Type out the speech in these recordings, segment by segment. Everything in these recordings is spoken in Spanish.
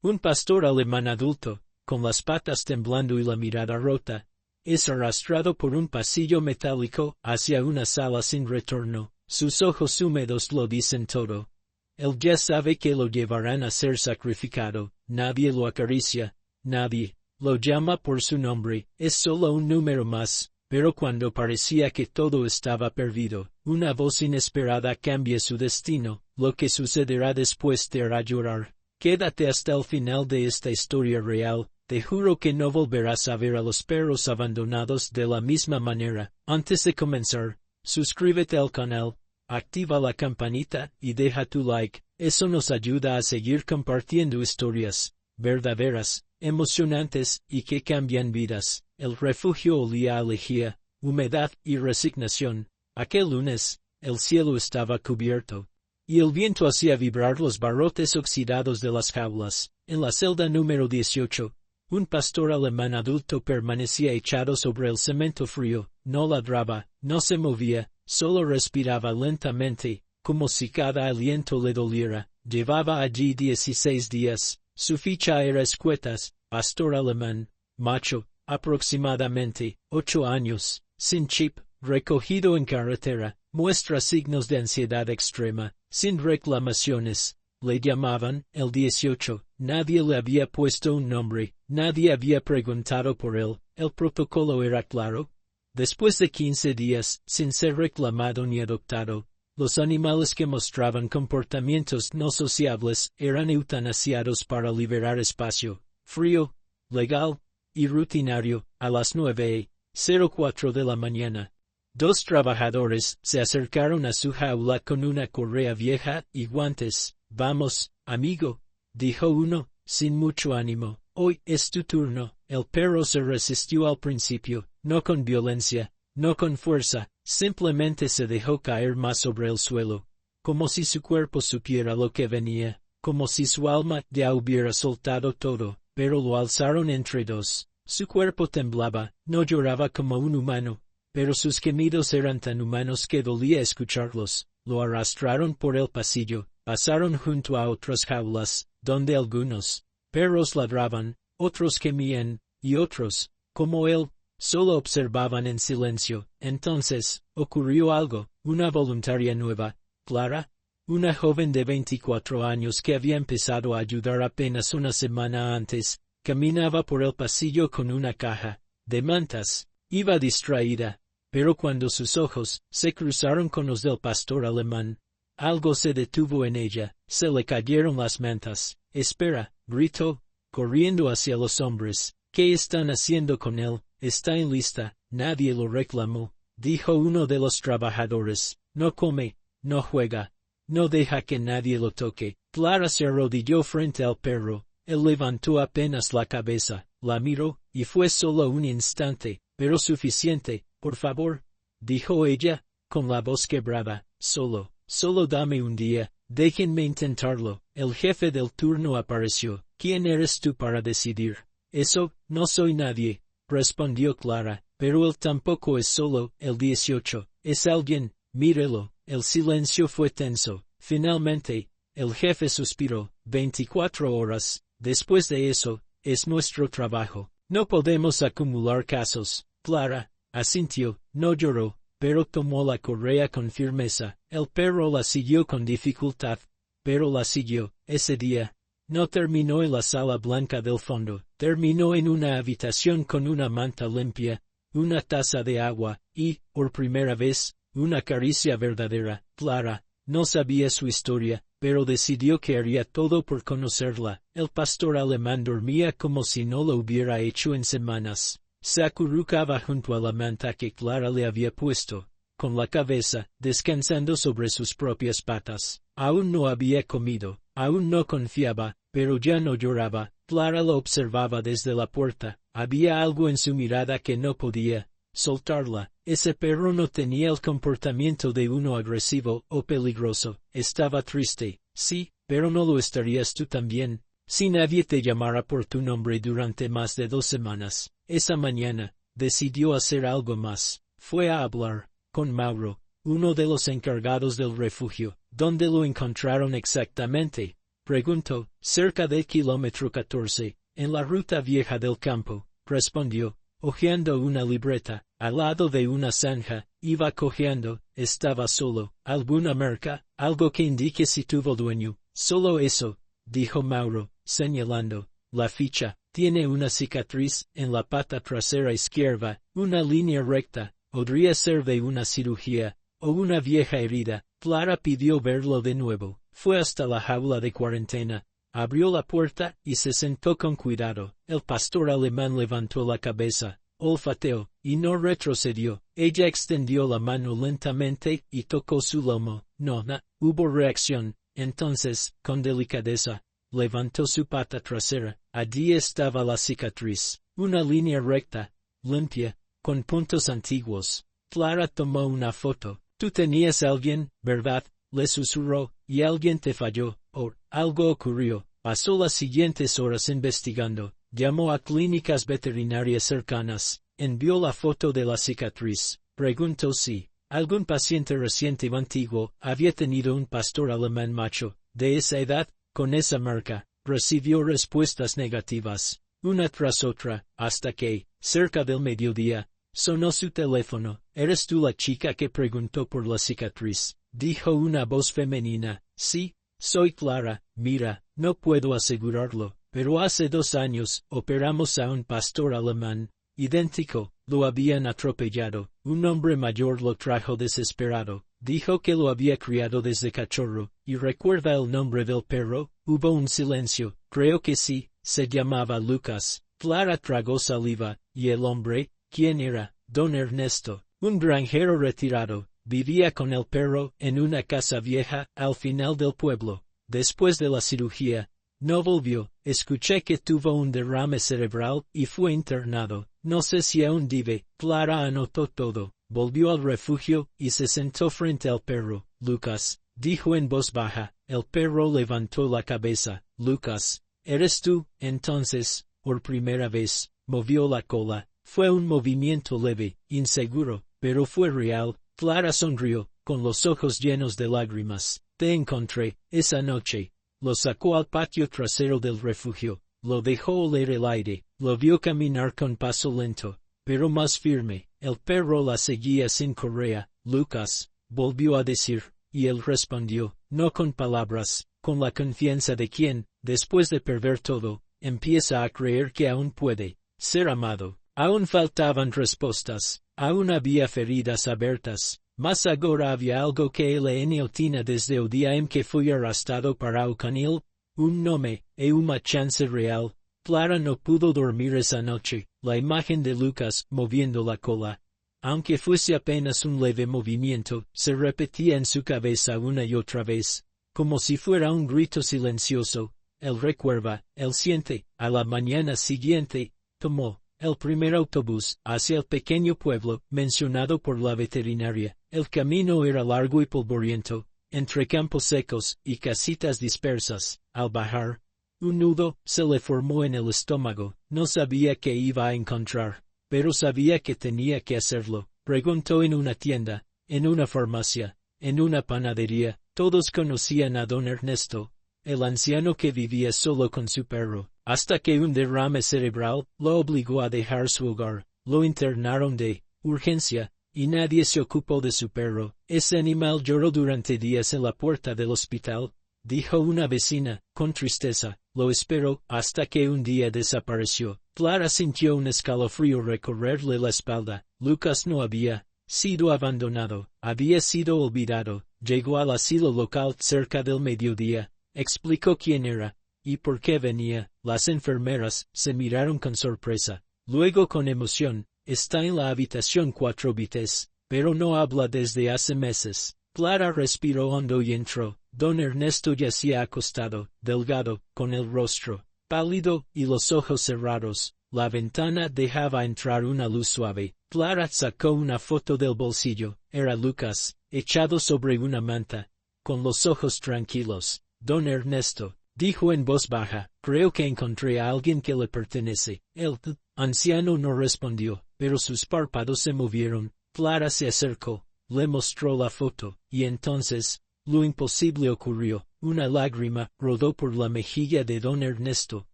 Un pastor alemán adulto, con las patas temblando y la mirada rota, es arrastrado por un pasillo metálico hacia una sala sin retorno. Sus ojos húmedos lo dicen todo. Él ya sabe que lo llevarán a ser sacrificado. Nadie lo acaricia, nadie lo llama por su nombre. Es solo un número más. Pero cuando parecía que todo estaba perdido, una voz inesperada cambia su destino. Lo que sucederá después te hará llorar. Quédate hasta el final de esta historia real. Te juro que no volverás a ver a los perros abandonados de la misma manera. Antes de comenzar, suscríbete al canal, activa la campanita y deja tu like. Eso nos ayuda a seguir compartiendo historias verdaderas, emocionantes y que cambian vidas. El refugio olía a lejía, humedad y resignación. Aquel lunes, el cielo estaba cubierto, y el viento hacía vibrar los barrotes oxidados de las jaulas. En la celda número 18, un pastor alemán adulto permanecía echado sobre el cemento frío. No ladraba, no se movía, solo respiraba lentamente, como si cada aliento le doliera. Llevaba allí 16 días. Su ficha era escuetas, pastor alemán, macho, aproximadamente 8 años, sin chip, recogido en carretera, muestra signos de ansiedad extrema, sin reclamaciones. Le llamaban el 18. Nadie le había puesto un nombre, nadie había preguntado por él. El protocolo era claro. Después de 15 días, sin ser reclamado ni adoptado, los animales que mostraban comportamientos no sociables eran eutanasiados para liberar espacio. Frío, legal y rutinario. A las 9:04 de la mañana, 2 trabajadores se acercaron a su jaula con una correa vieja y guantes. Vamos, amigo, dijo uno, sin mucho ánimo. Hoy es tu turno. El perro se resistió al principio, no con violencia, no con fuerza, simplemente se dejó caer más sobre el suelo, como si su cuerpo supiera lo que venía, como si su alma ya hubiera soltado todo, pero lo alzaron entre dos. Su cuerpo temblaba, no lloraba como un humano, pero sus gemidos eran tan humanos que dolía escucharlos. Lo arrastraron por el pasillo, pasaron junto a otras jaulas, donde algunos perros ladraban, otros gemían, y otros, como él, solo observaban en silencio. Entonces, ocurrió algo. Una voluntaria nueva, Clara, una joven de 24 años que había empezado a ayudar apenas una semana antes, caminaba por el pasillo con una caja de mantas. Iba distraída, pero cuando sus ojos se cruzaron con los del pastor alemán, algo se detuvo en ella. Se le cayeron las mantas. Espera, gritó, corriendo hacia los hombres. ¿Qué están haciendo con él? Está en lista. Nadie lo reclamó, dijo uno de los trabajadores. No come, no juega, no deja que nadie lo toque. Clara se arrodilló frente al perro. Él levantó apenas la cabeza, la miró, y fue solo un instante, pero suficiente. Por favor, dijo ella, con la voz quebrada. Solo dame un día. Déjenme intentarlo. El jefe del turno apareció. ¿Quién eres tú para decidir? Eso, no soy nadie, respondió Clara, pero él tampoco es solo el 18. Es alguien, mírelo. El silencio fue tenso. Finalmente, el jefe suspiró. 24 horas. Después de eso, es nuestro trabajo. No podemos acumular casos. Clara asintió, no lloró, pero tomó la correa con firmeza. El perro la siguió con dificultad, pero la siguió. Ese día, no terminó en la sala blanca del fondo, terminó en una habitación con una manta limpia, una taza de agua, y, por primera vez, una caricia verdadera. Clara no sabía su historia, pero decidió que haría todo por conocerla. El pastor alemán dormía como si no lo hubiera hecho en semanas. Se acurrucaba junto a la manta que Clara le había puesto, con la cabeza descansando sobre sus propias patas. Aún no había comido, aún no confiaba, pero ya no lloraba. Clara lo observaba desde la puerta. Había algo en su mirada que no podía soltarla. Ese perro no tenía el comportamiento de uno agresivo o peligroso. Estaba triste, sí, pero no lo estarías tú también, si nadie te llamara por tu nombre durante más de 2 semanas. Esa mañana, decidió hacer algo más. Fue a hablar con Mauro, uno de los encargados del refugio. ¿Dónde lo encontraron exactamente? Preguntó, cerca del kilómetro 14, en la ruta vieja del campo, respondió, hojeando una libreta, al lado de una zanja, iba cojeando, estaba solo, alguna marca, algo que indique si tuvo dueño, solo eso, dijo Mauro, señalando, la ficha, tiene una cicatriz, en la pata trasera izquierda, una línea recta, podría ser de una cirugía, o una vieja herida. Clara pidió verlo de nuevo, fue hasta la jaula de cuarentena, abrió la puerta y se sentó con cuidado. El pastor alemán levantó la cabeza, olfateó, y no retrocedió. Ella extendió la mano lentamente y tocó su lomo. No, hubo reacción. Entonces, con delicadeza, levantó su pata trasera. Allí estaba la cicatriz, una línea recta, limpia, con puntos antiguos. Clara tomó una foto. Tú tenías a alguien, ¿verdad? Le susurró, y alguien te falló, o algo ocurrió. Pasó las siguientes horas investigando, llamó a clínicas veterinarias cercanas, envió la foto de la cicatriz, preguntó si algún paciente reciente o antiguo había tenido un pastor alemán macho, de esa edad, con esa marca. Recibió respuestas negativas, una tras otra, hasta que, cerca del mediodía, sonó su teléfono. ¿Eres tú la chica que preguntó por la cicatriz?, dijo una voz femenina. Sí, soy Clara. Mira, no puedo asegurarlo, pero hace 2 años operamos a un pastor alemán, idéntico. Lo habían atropellado. Un hombre mayor lo trajo desesperado. Dijo que lo había criado desde cachorro. ¿Y recuerda el nombre del perro? Hubo un silencio. Creo que sí. Se llamaba Lucas. Clara tragó saliva. ¿Y el hombre? ¿Quién era? Don Ernesto. Un granjero retirado. Vivía con el perro en una casa vieja al final del pueblo. Después de la cirugía, no volvió. Escuché que tuvo un derrame cerebral y fue internado. No sé si aún vive. Clara anotó todo. Volvió al refugio y se sentó frente al perro. Lucas, dijo en voz baja. El perro levantó la cabeza. Lucas, ¿eres tú? Entonces, por primera vez, movió la cola. Fue un movimiento leve, inseguro, pero fue real. Clara sonrió, con los ojos llenos de lágrimas. Te encontré, esa noche. Lo sacó al patio trasero del refugio, lo dejó oler el aire, lo vio caminar con paso lento, pero más firme. El perro la seguía sin correa. Lucas, volvió a decir, y él respondió, no con palabras, con la confianza de quien, después de perder todo, empieza a creer que aún puede ser amado. Aún faltaban respuestas, aún había feridas abiertas, mas agora había algo que le eniotina desde el día en que fui arrestado para o con él, un nome, e una chance real. Clara no pudo dormir esa noche. La imagen de Lucas, moviendo la cola, aunque fuese apenas un leve movimiento, se repetía en su cabeza una y otra vez, como si fuera un grito silencioso. Él recuerda, él siente. A la mañana siguiente, tomó el primer autobús hacia el pequeño pueblo mencionado por la veterinaria. El camino era largo y polvoriento, entre campos secos y casitas dispersas. Al bajar, un nudo se le formó en el estómago. No sabía qué iba a encontrar, pero sabía que tenía que hacerlo. Preguntó en una tienda, en una farmacia, en una panadería. Todos conocían a don Ernesto, el anciano que vivía solo con su perro, hasta que un derrame cerebral lo obligó a dejar su hogar. Lo internaron de urgencia, y nadie se ocupó de su perro. Ese animal lloró durante días en la puerta del hospital, dijo una vecina, con tristeza. Lo esperó, hasta que un día desapareció. Clara sintió un escalofrío recorrerle la espalda. Lucas no había sido abandonado, había sido olvidado. Llegó al asilo local cerca del mediodía. Explicó quién era y por qué venía. Las enfermeras se miraron con sorpresa. Luego con emoción. Está en la habitación 4 bites, pero no habla desde hace meses. Clara respiró hondo y entró. Don Ernesto yacía acostado, delgado, con el rostro pálido y los ojos cerrados. La ventana dejaba entrar una luz suave. Clara sacó una foto del bolsillo. Era Lucas, echado sobre una manta, con los ojos tranquilos. Don Ernesto, dijo en voz baja, creo que encontré a alguien que le pertenece. El anciano no respondió, pero sus párpados se movieron. Clara se acercó, le mostró la foto, y entonces, lo imposible ocurrió. Una lágrima rodó por la mejilla de don Ernesto.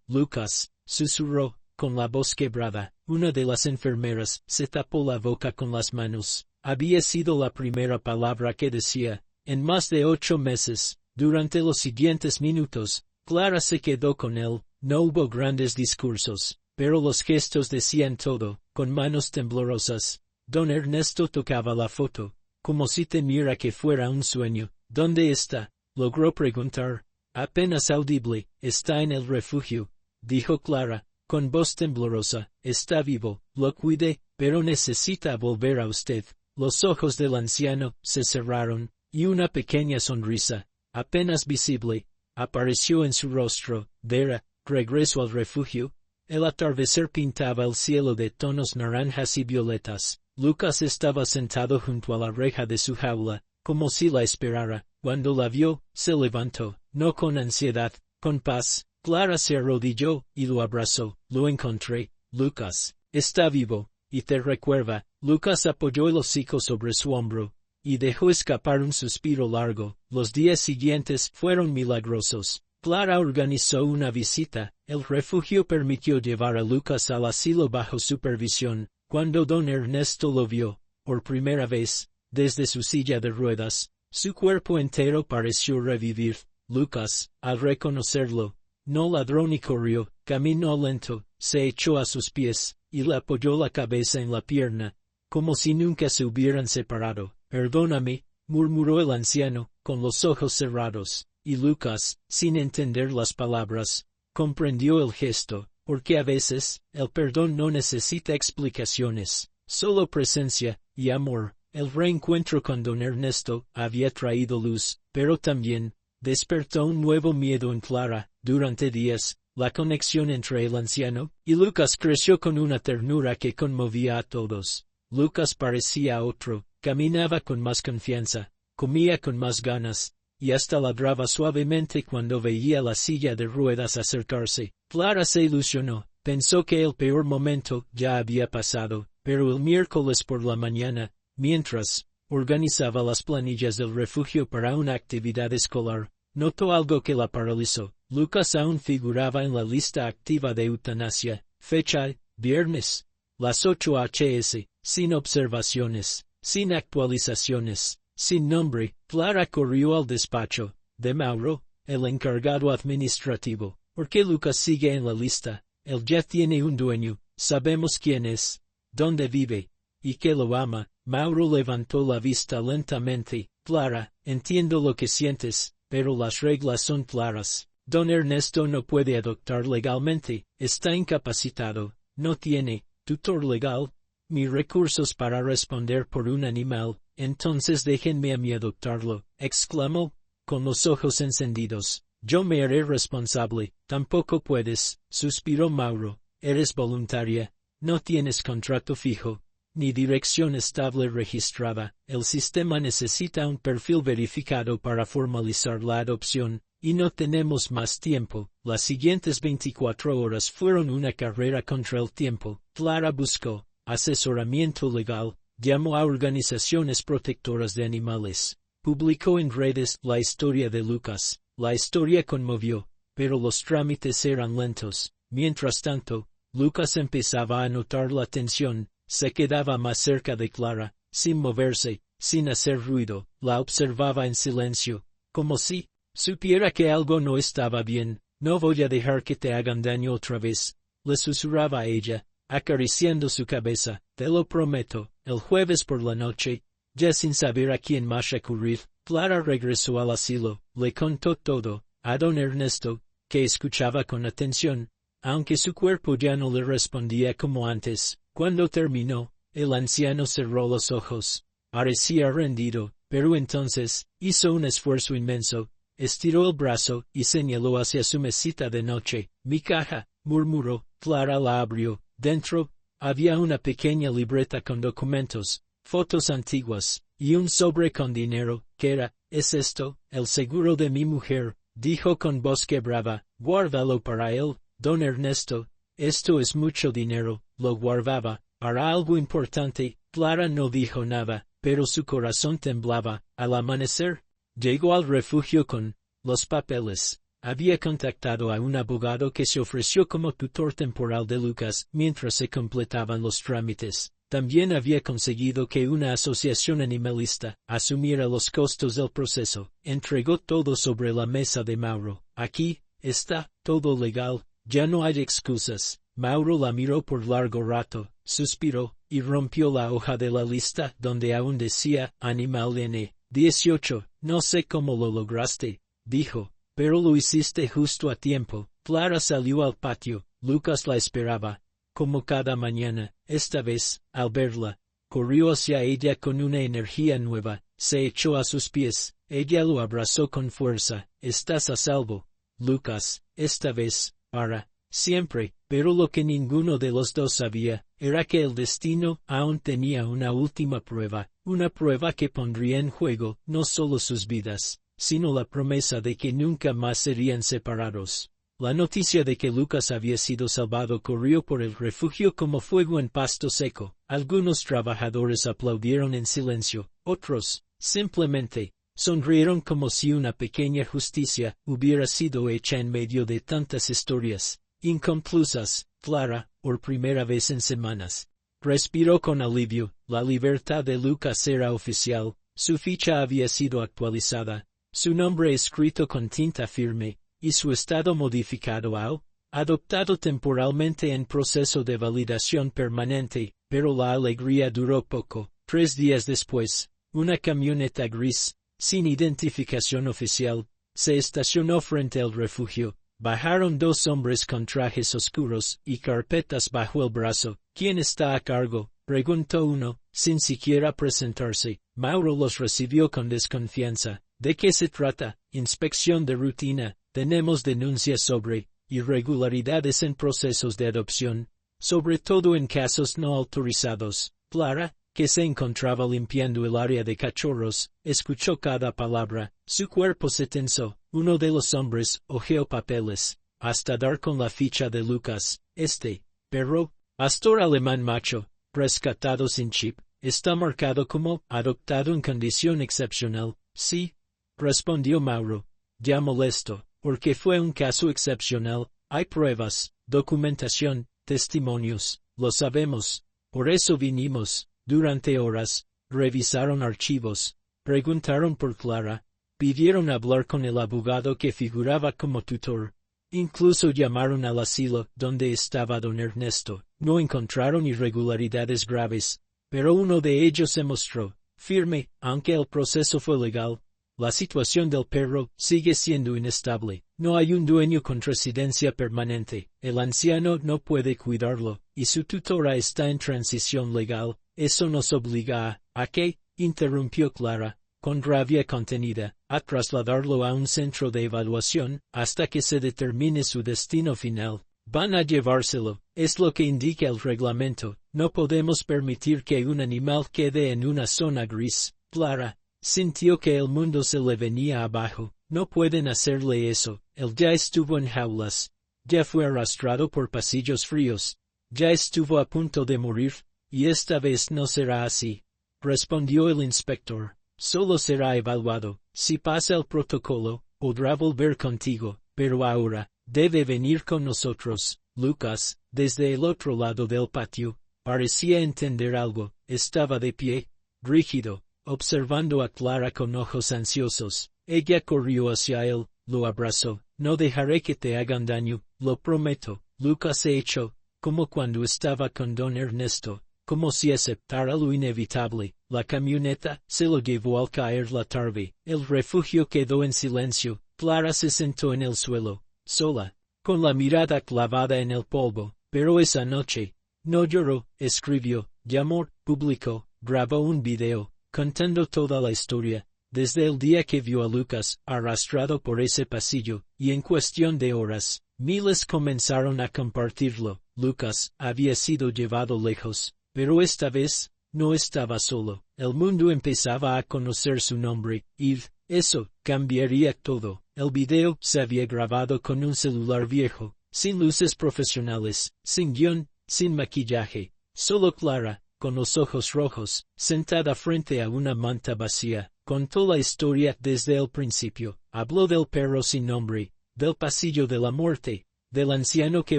Lucas, susurró, con la voz quebrada. Una de las enfermeras se tapó la boca con las manos. Había sido la primera palabra que decía, en más de 8 meses. Durante los siguientes minutos, Clara se quedó con él. No hubo grandes discursos, pero los gestos decían todo. Con manos temblorosas, don Ernesto tocaba la foto, como si temiera que fuera un sueño. ¿Dónde está? Logró preguntar. Apenas audible. Está en el refugio, dijo Clara, con voz temblorosa. Está vivo. Lo cuidé, pero necesita volver a usted. Los ojos del anciano se cerraron, y una pequeña sonrisa, apenas visible, apareció en su rostro. Vera, regreso al refugio. El atardecer pintaba el cielo de tonos naranjas y violetas. Lucas estaba sentado junto a la reja de su jaula, como si la esperara. Cuando la vio, se levantó, no con ansiedad, con paz. Clara se arrodilló y lo abrazó. Lo encontré, Lucas. Está vivo, y te recuerda. Lucas apoyó el hocico sobre su hombro, y dejó escapar un suspiro largo. Los días siguientes fueron milagrosos. Clara organizó una visita. El refugio permitió llevar a Lucas al asilo bajo supervisión. Cuando don Ernesto lo vio, por primera vez, desde su silla de ruedas, su cuerpo entero pareció revivir. Lucas, al reconocerlo, no ladró ni corrió, caminó lento, se echó a sus pies, y le apoyó la cabeza en la pierna, como si nunca se hubieran separado. Perdóname, murmuró el anciano, con los ojos cerrados, y Lucas, sin entender las palabras, comprendió el gesto, porque a veces, el perdón no necesita explicaciones, solo presencia y amor. El reencuentro con don Ernesto había traído luz, pero también despertó un nuevo miedo en Clara. Durante días, la conexión entre el anciano y Lucas creció con una ternura que conmovía a todos. Lucas parecía otro, caminaba con más confianza, comía con más ganas, y hasta ladraba suavemente cuando veía la silla de ruedas acercarse. Clara se ilusionó, pensó que el peor momento ya había pasado, pero el miércoles por la mañana, mientras organizaba las planillas del refugio para una actividad escolar, notó algo que la paralizó. Lucas aún figuraba en la lista activa de eutanasia. Fecha: viernes. Las 8 hs. Sin observaciones, sin actualizaciones, sin nombre. Clara corrió al despacho de Mauro, el encargado administrativo. ¿Por qué Lucas sigue en la lista? Él ya tiene un dueño. Sabemos quién es, dónde vive, y que lo ama. Mauro levantó la vista lentamente. Clara, entiendo lo que sientes, pero las reglas son claras. Don Ernesto no puede adoptar legalmente. Está incapacitado. No tiene tutor legal, ni recursos para responder por un animal. Entonces déjenme a mí adoptarlo, exclamó, con los ojos encendidos. Yo me haré responsable. Tampoco puedes, suspiró Mauro. Eres voluntaria. No tienes contrato fijo, ni dirección estable registrada. El sistema necesita un perfil verificado para formalizar la adopción, y no tenemos más tiempo. Las siguientes 24 horas fueron una carrera contra el tiempo. Clara buscó asesoramiento legal, llamó a organizaciones protectoras de animales, publicó en redes la historia de Lucas. La historia conmovió, pero los trámites eran lentos. Mientras tanto, Lucas empezaba a notar la tensión. Se quedaba más cerca de Clara, sin moverse, sin hacer ruido. La observaba en silencio, como si supiera que algo no estaba bien. No voy a dejar que te hagan daño otra vez, le susurraba a ella, acariciando su cabeza. Te lo prometo. El jueves por la noche, ya sin saber a quién más recurrir, Clara regresó al asilo. Le contó todo a don Ernesto, que escuchaba con atención, aunque su cuerpo ya no le respondía como antes. Cuando terminó, el anciano cerró los ojos. Parecía rendido, pero entonces hizo un esfuerzo inmenso. Estiró el brazo y señaló hacia su mesita de noche. Mi caja, murmuró. Clara la abrió. Dentro había una pequeña libreta con documentos, fotos antiguas, y un sobre con dinero. ¿Qué era? ¿Es esto? El seguro de mi mujer, dijo con voz quebrada. Guárdalo para él, don Ernesto. Esto es mucho dinero. Lo guardaba para algo importante. Clara no dijo nada, pero su corazón temblaba. Al amanecer, llegó al refugio con Los papeles. Había contactado a un abogado que se ofreció como tutor temporal de Lucas mientras se completaban los trámites. También había conseguido que una asociación animalista asumiera los costos del proceso. Entregó todo sobre la mesa de Mauro. Aquí está, todo legal, ya no hay excusas. Mauro la miró por largo rato, suspiró, y rompió la hoja de la lista donde aún decía Animal N18. No sé cómo lo lograste, dijo, pero lo hiciste justo a tiempo. Clara salió al patio. Lucas la esperaba, como cada mañana. Esta vez, al verla, corrió hacia ella con una energía nueva, se echó a sus pies. Ella lo abrazó con fuerza. Estás a salvo, Lucas, esta vez, para siempre. Pero lo que ninguno de los dos sabía, era que el destino aún tenía una última prueba, una prueba que pondría en juego no solo sus vidas, sino la promesa de que nunca más serían separados. La noticia de que Lucas había sido salvado corrió por el refugio como fuego en pasto seco. Algunos trabajadores aplaudieron en silencio, otros, simplemente, sonrieron como si una pequeña justicia hubiera sido hecha en medio de tantas historias inconclusas. Clara, por primera vez en semanas, respiró con alivio. La libertad de Lucas era oficial, su ficha había sido actualizada, su nombre escrito con tinta firme, y su estado modificado al adoptado temporalmente en proceso de validación permanente, pero la alegría duró poco. 3 días después, una camioneta gris, sin identificación oficial, se estacionó frente al refugio. Bajaron 2 hombres con trajes oscuros y carpetas bajo el brazo. ¿Quién está a cargo?, preguntó uno, sin siquiera presentarse. Mauro los recibió con desconfianza. ¿De qué se trata? Inspección de rutina. Tenemos denuncias sobre irregularidades en procesos de adopción, sobre todo en casos no autorizados. Clara, que se encontraba limpiando el área de cachorros, escuchó cada palabra. Su cuerpo se tensó. Uno de los hombres hojeó papeles, hasta dar con la ficha de Lucas. Este perro, pastor alemán macho, rescatado sin chip, está marcado como adoptado en condición excepcional. Sí, respondió Mauro, ya molesto, porque fue un caso excepcional. Hay pruebas, documentación, testimonios, lo sabemos. Por eso vinimos. Durante horas, revisaron archivos, preguntaron por Clara, pidieron hablar con el abogado que figuraba como tutor. Incluso llamaron al asilo donde estaba don Ernesto. No encontraron irregularidades graves, pero uno de ellos se mostró firme, aunque el proceso fue legal. La situación del perro sigue siendo inestable. No hay un dueño con residencia permanente. El anciano no puede cuidarlo, y su tutora está en transición legal. Eso nos obliga ¿a qué? Interrumpió Clara, con rabia contenida, a trasladarlo a un centro de evaluación, hasta que se determine su destino final. Van a llevárselo, es lo que indica el reglamento. No podemos permitir que un animal quede en una zona gris. Clara sintió que el mundo se le venía abajo. No pueden hacerle eso. Él ya estuvo en jaulas, ya fue arrastrado por pasillos fríos, ya estuvo a punto de morir. Y esta vez no será así, respondió el inspector. Solo será evaluado. Si pasa el protocolo, podrá volver contigo, pero ahora, debe venir con nosotros. Lucas, desde el otro lado del patio, parecía entender algo. Estaba de pie, rígido, observando a Clara con ojos ansiosos. Ella corrió hacia él, lo abrazó. No dejaré que te hagan daño, lo prometo. Lucas se echó, como cuando estaba con don Ernesto, como si aceptara lo inevitable. La camioneta se lo llevó al caer la tarde. El refugio quedó en silencio. Clara se sentó en el suelo, sola, con la mirada clavada en el polvo. Pero esa noche, no lloró, escribió, llamó, publicó, grabó un video, contando toda la historia, desde el día que vio a Lucas arrastrado por ese pasillo, y en cuestión de horas, miles comenzaron a compartirlo. Lucas había sido llevado lejos, pero esta vez, no estaba solo. El mundo empezaba a conocer su nombre, y eso cambiaría todo. El video se había grabado con un celular viejo, sin luces profesionales, sin guión, sin maquillaje. Solo Clara, con los ojos rojos, sentada frente a una manta vacía, contó la historia desde el principio. Habló del perro sin nombre, del pasillo de la muerte, del anciano que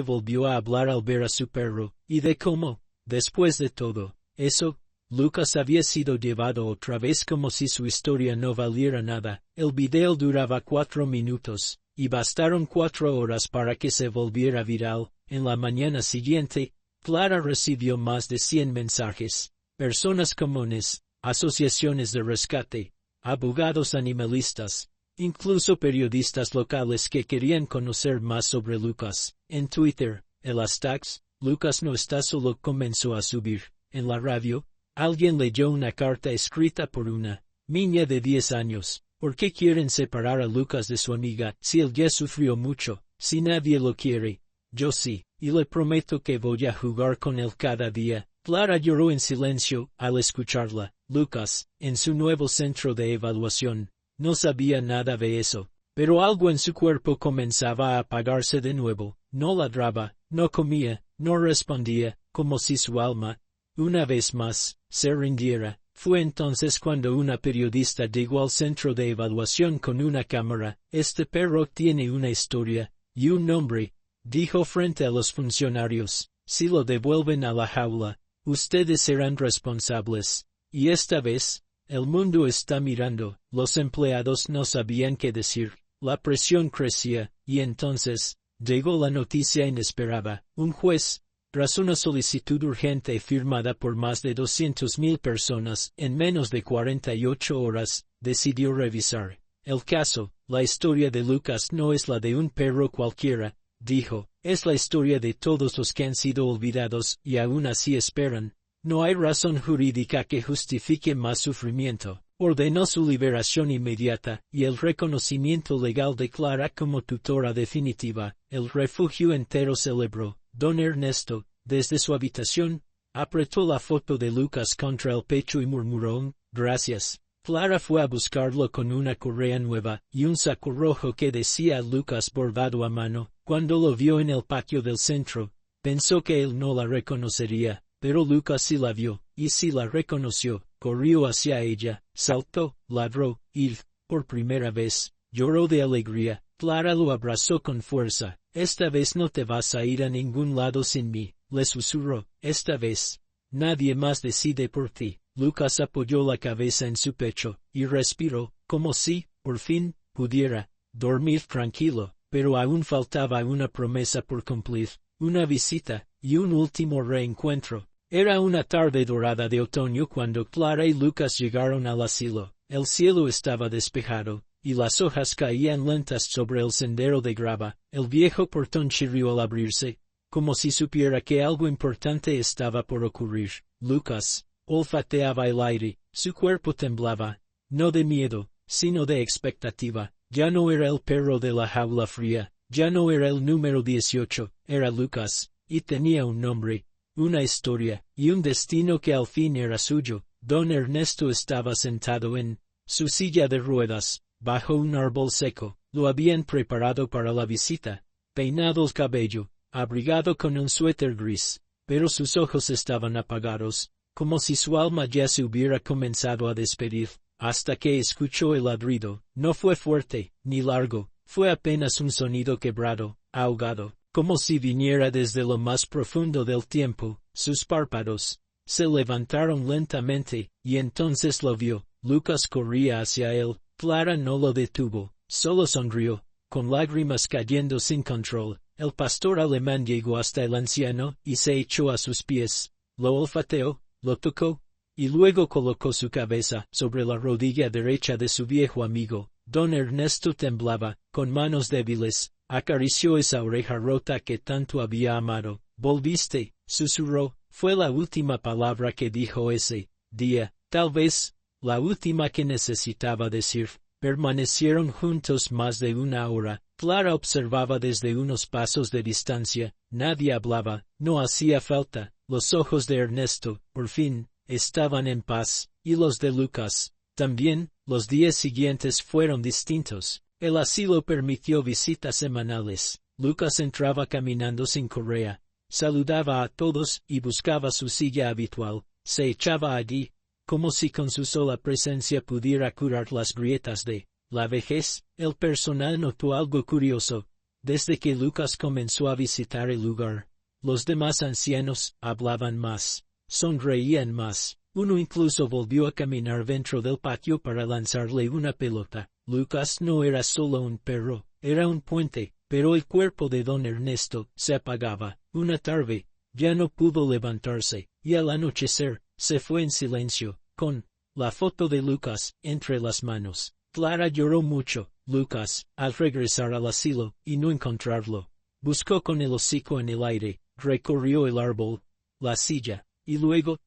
volvió a hablar al ver a su perro, y de cómo, después de todo eso, Lucas había sido llevado otra vez como si su historia no valiera nada. El video duraba 4 minutos, y bastaron 4 horas para que se volviera viral. En la mañana siguiente, Clara recibió más de 100 mensajes. Personas comunes, asociaciones de rescate, abogados animalistas, incluso periodistas locales que querían conocer más sobre Lucas. En Twitter, el hashtag Lucas no está solo comenzó a subir. En la radio, alguien leyó una carta escrita por una niña de 10 años. ¿Por qué quieren separar a Lucas de su amiga? Si él ya sufrió mucho, si nadie lo quiere, yo sí, y le prometo que voy a jugar con él cada día. Clara lloró en silencio al escucharla. Lucas, en su nuevo centro de evaluación, no sabía nada de eso, pero algo en su cuerpo comenzaba a apagarse de nuevo. No ladraba, no comía, no respondía, como si su alma, una vez más, se rindiera. Fue entonces cuando una periodista llegó al centro de evaluación con una cámara. Este perro tiene una historia y un nombre, dijo frente a los funcionarios. Si lo devuelven a la jaula, ustedes serán responsables. Y esta vez, el mundo está mirando. Los empleados no sabían qué decir. La presión crecía, y entonces, llegó la noticia inesperada. Un juez, tras una solicitud urgente firmada por más de 200,000 personas en menos de 48 horas, decidió revisar el caso. La historia de Lucas no es la de un perro cualquiera, dijo, es la historia de todos los que han sido olvidados y aún así esperan. No hay razón jurídica que justifique más sufrimiento. Ordenó su liberación inmediata y el reconocimiento legal de Clara como tutora definitiva. El refugio entero celebró. Don Ernesto, desde su habitación, apretó la foto de Lucas contra el pecho y murmuró, gracias. Clara fue a buscarlo con una correa nueva y un saco rojo que decía Lucas bordado a mano. Cuando lo vio en el patio del centro, pensó que él no la reconocería, pero Lucas sí la vio, y sí la reconoció. Corrió hacia ella, saltó, ladró, y, por primera vez, lloró de alegría. Clara lo abrazó con fuerza. Esta vez no te vas a ir a ningún lado sin mí, le susurró. Esta vez, nadie más decide por ti. Lucas apoyó la cabeza en su pecho, y respiró, como si, por fin, pudiera dormir tranquilo, pero aún faltaba una promesa por cumplir, una visita, y un último reencuentro. Era una tarde dorada de otoño cuando Clara y Lucas llegaron al asilo. El cielo estaba despejado, y las hojas caían lentas sobre el sendero de grava. El viejo portón chirrió al abrirse, como si supiera que algo importante estaba por ocurrir. Lucas olfateaba el aire, su cuerpo temblaba, no de miedo, sino de expectativa. Ya no era el perro de la jaula fría, ya no era el número 18, era Lucas, y tenía un nombre, una historia, y un destino que al fin era suyo. Don Ernesto estaba sentado en su silla de ruedas, bajo un árbol seco. Lo habían preparado para la visita, peinado el cabello, abrigado con un suéter gris, pero sus ojos estaban apagados, como si su alma ya se hubiera comenzado a despedir, hasta que escuchó el ladrido. No fue fuerte, ni largo, fue apenas un sonido quebrado, ahogado, como si viniera desde lo más profundo del tiempo. Sus párpados se levantaron lentamente, y entonces lo vio. Lucas corría hacia él. Clara no lo detuvo, solo sonrió, con lágrimas cayendo sin control. El pastor alemán llegó hasta el anciano y se echó a sus pies. Lo olfateó, lo tocó, y luego colocó su cabeza sobre la rodilla derecha de su viejo amigo. Don Ernesto temblaba, con manos débiles, acarició esa oreja rota que tanto había amado. Volviste, susurró, fue la última palabra que dijo ese día, tal vez, la última que necesitaba decir. Permanecieron juntos más de una hora. Clara observaba desde unos pasos de distancia. Nadie hablaba, no hacía falta. Los ojos de Ernesto, por fin, estaban en paz, y los de Lucas, también. Los días siguientes fueron distintos. El asilo permitió visitas semanales. Lucas entraba caminando sin correa, saludaba a todos y buscaba su silla habitual. Se echaba allí, como si con su sola presencia pudiera curar las grietas de La vejez, el personal notó algo curioso. Desde que Lucas comenzó a visitar el lugar, los demás ancianos hablaban más, sonreían más. Uno incluso volvió a caminar dentro del patio para lanzarle una pelota. Lucas no era solo un perro, era un puente, pero el cuerpo de don Ernesto se apagaba. Una tarde, ya no pudo levantarse, y al anochecer, se fue en silencio, con la foto de Lucas entre las manos. Clara lloró mucho. Lucas, al regresar al asilo, y no encontrarlo, buscó con el hocico en el aire, recorrió el árbol, la silla, y luego,